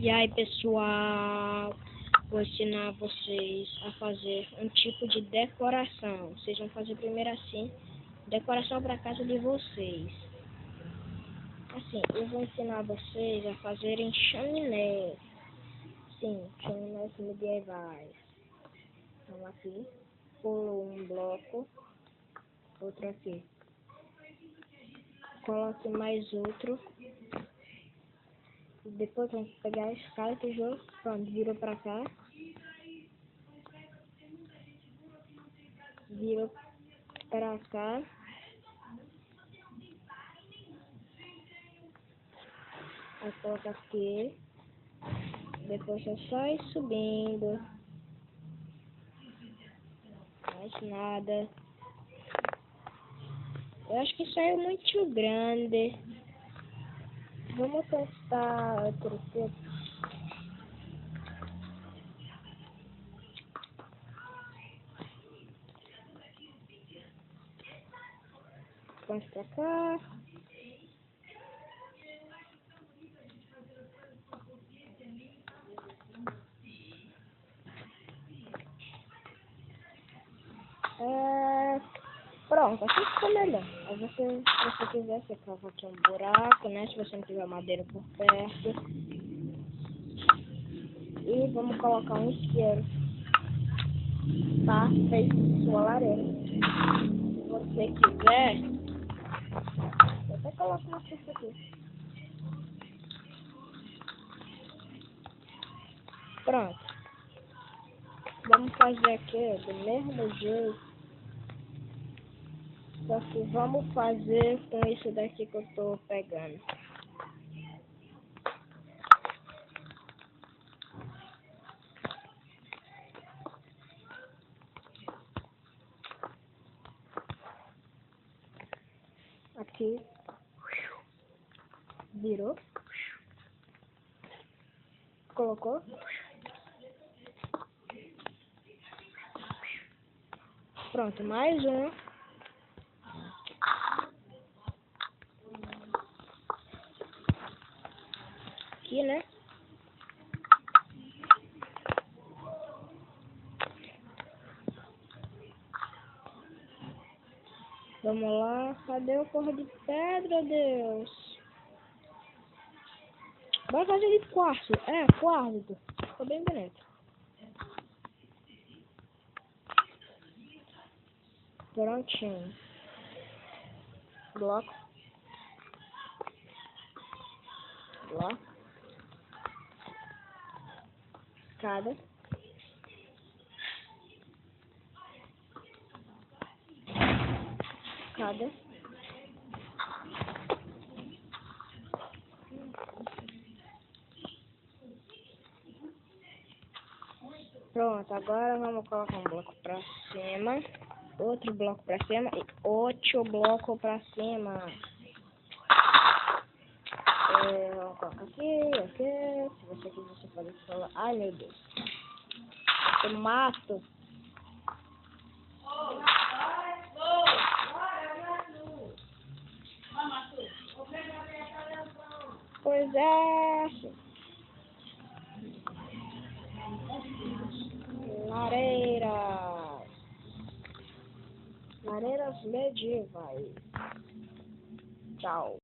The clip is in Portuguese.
E aí, pessoal, vou ensinar vocês a fazer um tipo de decoração. Vocês vão fazer primeiro assim, decoração para casa de vocês. Assim, eu vou ensinar vocês a fazerem chaminés. Sim, chaminés medievais. Então aqui, pulou um bloco, outro aqui. Coloque mais outro. Depois vamos pegar a escala do jogo. Pronto, virou pra cá. Virou pra cá. Aí coloca aqui. Depois é só ir subindo. Mais nada. Eu acho que saiu muito grande. Vamos testar outro tipo. Põe pra cá. Pronto, assim ficou melhor. Aí você, se você quiser, você cava aqui um buraco, né? Se você não tiver madeira por perto. E vamos colocar um isqueiro. Tá? Fez sua lareira. Se você quiser, eu até coloco uma cesta aqui. Pronto. Vamos fazer aqui do mesmo jeito. Só que vamos fazer com isso daqui que eu tô pegando. Aqui. Virou. Colocou. Pronto, mais um. Aqui, né? Vamos lá. Cadê o porra de pedra, Deus? Bora fazer de quartzo. É, quartzo. Ficou bem bonito. Prontinho. Bloco. Bloco. Escada. Escada. Pronto, agora vamos colocar um bloco pra cima. Outro bloco pra cima e outro bloco pra cima. Vamos colocar aqui. Se você quiser, você pode falar. Ai, meu Deus. Eu mato. Pois é. Lareiras. Lareiras medievais. Tchau.